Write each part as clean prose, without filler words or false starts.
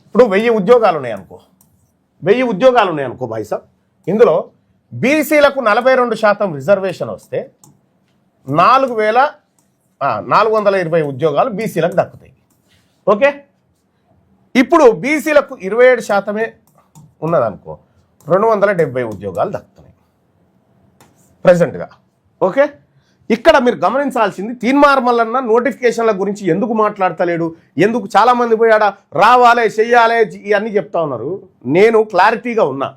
ఇప్పుడు 1000 ఉద్యోగాలు ఉన్నాయనుకో, 1000 ఉద్యోగాలు ఉన్నాయనుకో భాయ్ సాబ్, ఇందులో బీసీలకు 42% రిజర్వేషన్ వస్తే 4420 ఉద్యోగాలు బీసీలకు దక్కుతాయి. ఓకే, ఇప్పుడు బీసీలకు 27% ఉన్నదనుకో, 270 ఉద్యోగాలు దక్కుతున్నాయి ప్రజెంట్గా. ఓకే, ఇక్కడ మీరు గమనించాల్సింది తీన్మార్ మల్లన్న నోటిఫికేషన్ల గురించి ఎందుకు మాట్లాడతలేడు, ఎందుకు చాలామంది పోయాడ రావాలే చెయ్యాలే ఇవన్నీ చెప్తా ఉన్నారు. నేను క్లారిటీగా ఉన్నా,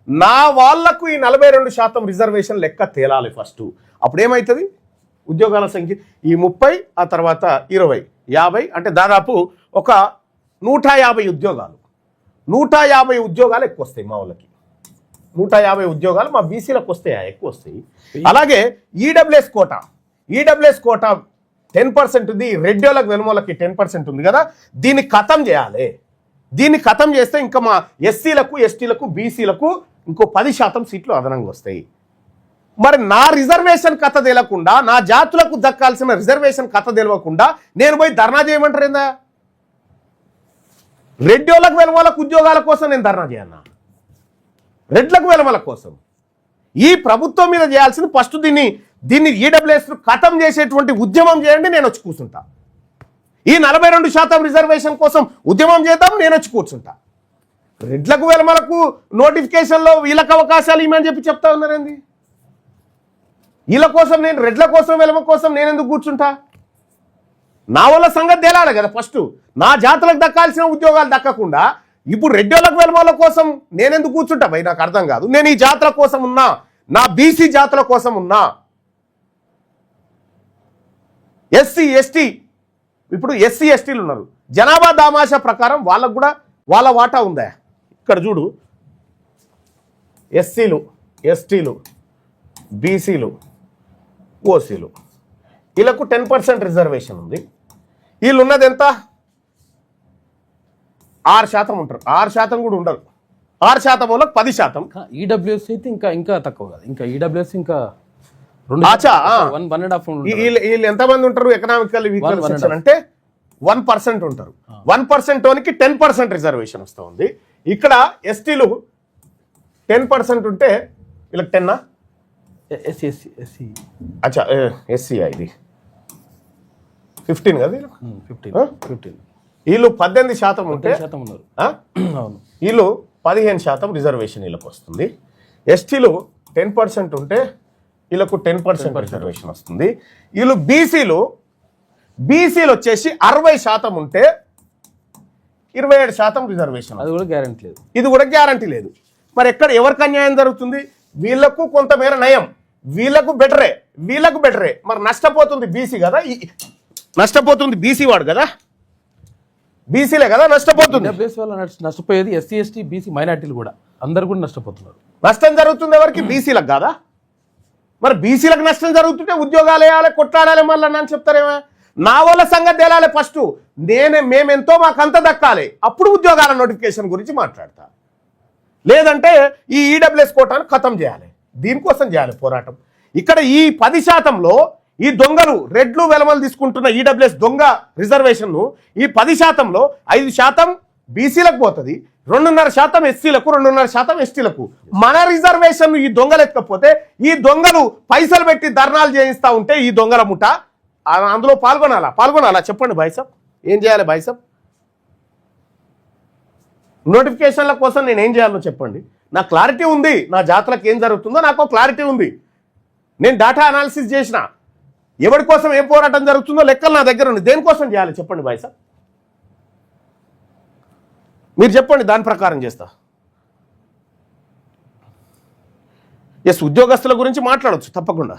నా వాళ్లకు ఈ 42% రిజర్వేషన్ లెక్క తేలాలి ఫస్ట్. అప్పుడు ఏమవుతుంది, ఉద్యోగాల సంఖ్య ఈ 30 ఆ తర్వాత 20 50 అంటే దాదాపు ఒక 150 ఉద్యోగాలు, 150 ఉద్యోగాలు ఎక్కువ వస్తాయి మా వాళ్ళకి. 150 ఉద్యోగాలు మా బీసీలకు వస్తాయి, ఎక్కువ వస్తాయి. అలాగే ఈడబ్ల్యూఎస్ కోటా 10% ఉంది, రెడ్డిోళ్ళకి వెనుమోళ్ళకి 10% ఉంది కదా, దీన్ని ఖతం చేయాలి. దీన్ని ఖతం చేస్తే ఇంకా మా ఎస్సీలకు ఎస్టీలకు బీసీలకు ఇంకో 10% సీట్లు అదనంగా వస్తాయి. మరి నా రిజర్వేషన్ కథ తెలియకుండా, నా జాతులకు దక్కాల్సిన రిజర్వేషన్ కథ తెలియకుండా నేను పోయి ధర్నా చేయమంటారు ఏందా? రెడ్డిోళ్ళకు వెనుమోళ్ళకు ఉద్యోగాల కోసం నేను ధర్నా చేయన్నా, రెడ్లకు వెలమల కోసం. ఈ ప్రభుత్వం మీద చేయాల్సింది ఫస్ట్ దీన్ని ఈడబ్ల్యూఎస్ ఖతం చేసేటువంటి ఉద్యమం చేయండి, నేను వచ్చి కూర్చుంటా. ఈ 42% రిజర్వేషన్ కోసం ఉద్యమం చేద్దాం, నేను వచ్చి కూర్చుంటా. రెడ్లకు వెలమలకు నోటిఫికేషన్లో వీళ్ళకి అవకాశాలు ఇమని చెప్పి చెప్తా ఉన్నారండి. వీళ్ళ కోసం నేను, రెడ్ల కోసం వెలమ కోసం నేను ఎందుకు కూర్చుంటా? నా వల్ల సంగతి తేలాలి కదా ఫస్ట్. నా జాతులకు దక్కాల్సిన ఉద్యోగాలు దక్కకుండా ఇప్పుడు రెడ్డిోళ్ళకు వెలమల కోసం నేనెందుకు కూర్చుంటా భయ్? నాకు అర్థం కాదు. నేను ఈ జాతుల కోసం ఉన్నా, నా బీసీ జాతుల కోసం ఉన్నా. ఎస్సీ ఎస్టీ, ఇప్పుడు ఎస్సీ ఎస్టీలు ఉన్నారు, జనాభా దామాషా ప్రకారం వాళ్ళకు కూడా వాళ్ళ వాటా ఉందా? ఇక్కడ చూడు, ఎస్సీలు ఎస్టీలు బీసీలు ఓసీలు వీళ్ళకు 10% రిజర్వేషన్ ఉంది. వీళ్ళు ఉన్నది ఎంత? 6% ఉంటారు, 6% కూడా ఉండరు. 6% వాళ్ళకి 10%. ఈడబ్ల్యూఎస్ అయితే ఇంకా తక్కువ కదా, ఇంకా ఈడబ్ల్యూఎస్ ఇంకా వీళ్ళు ఎంతమంది ఉంటారు ఎకనామికల్ వీకర్ సెక్షన్ అంటే 1% ఉంటారు. 1% వానికి 10% రిజర్వేషన్ వస్తూ ఉంది. ఇక్కడ ఎస్టీలు 10% ఉంటే వీళ్ళకి 10 అచ్చా ఎస్సీ ఇది 15 కదా, 15 వీళ్ళు 18% ఉంటే వీళ్ళు 15% రిజర్వేషన్ వీళ్ళకి వస్తుంది. ఎస్టీలు 10% ఉంటే వీళ్ళకు 10% రిజర్వేషన్ వస్తుంది. వీళ్ళు బీసీలు వచ్చేసి 60% ఉంటే 27% రిజర్వేషన్. అది కూడా గ్యారంటీ లేదు, ఇది కూడా గ్యారంటీ లేదు. మరి ఎక్కడ ఎవరికి అన్యాయం జరుగుతుంది? వీళ్ళకు కొంతమేర నయం, వీళ్ళకు బెటరే. మరి నష్టపోతుంది బీసీ కదా, నష్టపోతుంది బీసీ వాడు కదా, బీసీలే కదా నష్టపోతుంది. నష్టపోయేది ఎస్సీ ఎస్టీ బీసీ మైనార్టీలు కూడా, అందరు కూడా నష్టపోతున్నారు. నష్టం జరుగుతుంది ఎవరికి? బీసీలకు కాదా? మరి బీసీలకు నష్టం జరుగుతుంటే ఉద్యోగాలు వేయాలి, కొట్లాడాలి మళ్ళీ అని చెప్తారేమో. నా వాళ్ళ సంగతి తేలాలి ఫస్ట్. మేమెంతో మాకంత దక్కాలి, అప్పుడు ఉద్యోగాల నోటిఫికేషన్ గురించి మాట్లాడతా. లేదంటే ఈ ఈడబ్ల్యూఎస్ కోటాను ఖతం చేయాలి, దీనికోసం చేయాలి పోరాటం. ఇక్కడ ఈ 10%లో ఈ దొంగలు రెడ్లు వెలమలు తీసుకుంటున్న ఈడబ్ల్యూఎస్ దొంగ రిజర్వేషన్ను ఈ 10%లో 5% బీసీలకు పోతుంది, 2.5% ఎస్సీలకు, 2.5% ఎస్టీలకు. మన రిజర్వేషన్ ఈ దొంగలు ఎక్కకపోతే, ఈ దొంగలు పైసలు పెట్టి ధర్నాలు చేయిస్తూ ఉంటే ఈ దొంగల ముఠ అందులో పాల్గొనాలా చెప్పండి భాయ్ సాబ్. ఏం చేయాలి భాయ్ సాబ్? నోటిఫికేషన్ల కోసం నేను ఏం చేయాలో చెప్పండి. నా క్లారిటీ ఉంది, నా జాతులకు ఏం జరుగుతుందో నాకు క్లారిటీ ఉంది. నేను డేటా అనాలిసిస్ చేసిన, ఎవరి కోసం ఏం పోరాటం జరుగుతుందో లెక్కలు నా దగ్గర ఉంది. దేనికోసం చేయాలి చెప్పండి భాయ్ సాబ్, మీరు చెప్పండి, దాని ప్రకారం చేస్తా. ఎస్, ఉద్యోగస్తుల గురించి మాట్లాడవచ్చు తప్పకుండా.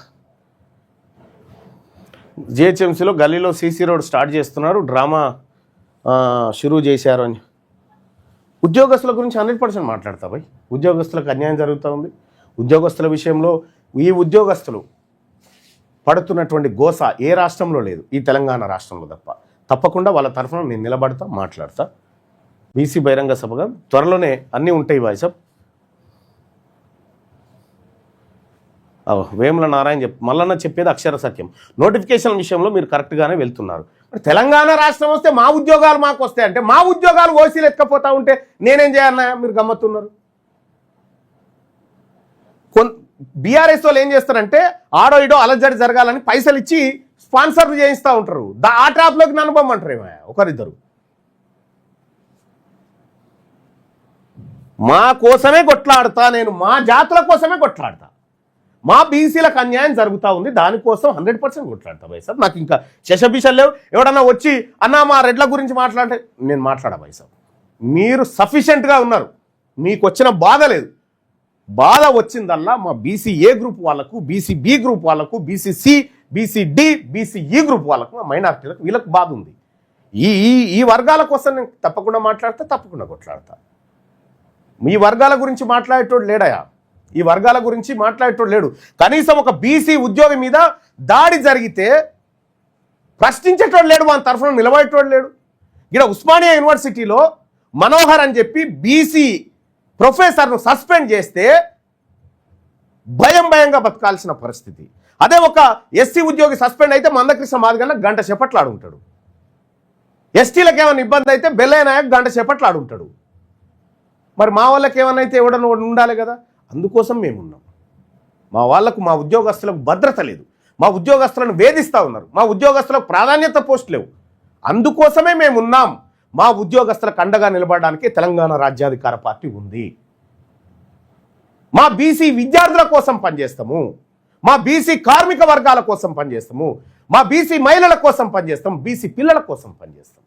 జిహెచ్ఎంసీలో గల్లీలో సీసీ రోడ్ స్టార్ట్ చేస్తున్నారు, డ్రామా షురూ చేశారు అని. ఉద్యోగస్తుల గురించి 100% మాట్లాడతా భయ్. ఉద్యోగస్తులకు అన్యాయం జరుగుతూ ఉంది. ఉద్యోగస్తుల విషయంలో ఈ ఉద్యోగస్తులు పడుతున్నటువంటి గోస ఏ రాష్ట్రంలో లేదు, ఈ తెలంగాణ రాష్ట్రంలో తప్పకుండా వాళ్ళ తరఫున నేను నిలబడతా, మాట్లాడతా. బీసీ బహిరంగ సభగా త్వరలోనే అన్నీ ఉంటాయి భాయ్ సాబ్. వేముల నారాయణ మల్లన్న చెప్పేది అక్షర సత్యం. నోటిఫికేషన్ విషయంలో మీరు కరెక్ట్గానే వెళ్తున్నారు, మరి తెలంగాణ రాష్ట్రం వస్తే మా ఉద్యోగాలు మాకు వస్తాయి అంటే మా ఉద్యోగాలు ఓసీలు ఎత్తుకపోతా ఉంటే నేనేం చేయాలన్నా మీరు గమ్మత్తున్నారు. బీఆర్ఎస్ వాళ్ళు ఏం చేస్తారంటే ఆడో ఇడో అలజడి జరగాలని పైసలు ఇచ్చి స్పాన్సర్లు చేయిస్తూ ఉంటారు. ఆ ట్రాప్లోకి నన్ను పంపమంటారు ఏమో ఒకరిద్దరు. మా కోసమే కొట్లాడుతా, నేను మా జాతుల కోసమే కొట్లాడతా, మా బీసీలకు అన్యాయం జరుగుతూ ఉంది, దానికోసం 100% కొట్లాడతా బైసాబ్. నాకు ఇంకా శశబిషలు లేవు. ఎవడన్నా వచ్చి అన్నా మా రెడ్ల గురించి మాట్లాడితే నేను మాట్లాడా బైసాబ్. మీరు సఫిషియెంట్గా ఉన్నారు, మీకు వచ్చిన బాధ లేదు. బాధ వచ్చిందల్లా మా బీసీ ఏ గ్రూప్ వాళ్ళకు, బీసీ బి గ్రూప్ వాళ్ళకు, BC C, BC D, BC E group వాళ్ళకు, మా మైనారిటీలకు వీళ్ళకి బాధ ఉంది. ఈ వర్గాల కోసం నేను తప్పకుండా మాట్లాడతా, తప్పకుండా కొట్లాడతా. ఈ వర్గాల గురించి మాట్లాడేటోడు లేడయా, ఈ వర్గాల గురించి మాట్లాడేటోడు లేడు. కనీసం ఒక బీసీ ఉద్యోగి మీద దాడి జరిగితే ప్రశ్నించేటోడు లేడు, వాళ్ళ తరఫున నిలబడేటోడు లేడు. ఇక్కడ ఉస్మానియా యూనివర్సిటీలో మనోహర్ అని చెప్పి బీసీ ప్రొఫెసర్ను సస్పెండ్ చేస్తే భయంగా బతకాల్సిన పరిస్థితి. అదే ఒక ఎస్సీ ఉద్యోగి సస్పెండ్ అయితే మందకృష్ణ మాదిగన్న గంట సేపట్లు ఆడుంటాడు. ఎస్టీలకు ఏమైనా ఇబ్బంది అయితే బెల్లయ్య నాయక్ గంట సేపట్లు ఆడుంటాడు. మరి మా వాళ్ళకి ఏమైనా అయితే ఎవడన్నా ఉండాలి కదా. అందుకోసం మేమున్నాం. మా వాళ్లకు, మా ఉద్యోగస్తులకు భద్రత లేదు, మా ఉద్యోగస్తులను వేధిస్తూ ఉన్నారు, మా ఉద్యోగస్తులకు ప్రాధాన్యత పోస్ట్ లేవు. అందుకోసమే మేమున్నాం. మా ఉద్యోగస్తులకు అండగా నిలబడడానికి తెలంగాణ రాజ్యాధికార పార్టీ ఉంది. మా బీసీ విద్యార్థుల కోసం పనిచేస్తాము, మా బీసీ కార్మిక వర్గాల కోసం పనిచేస్తాము, మా బీసీ మహిళల కోసం పనిచేస్తాం, బీసీ పిల్లల కోసం పనిచేస్తాం.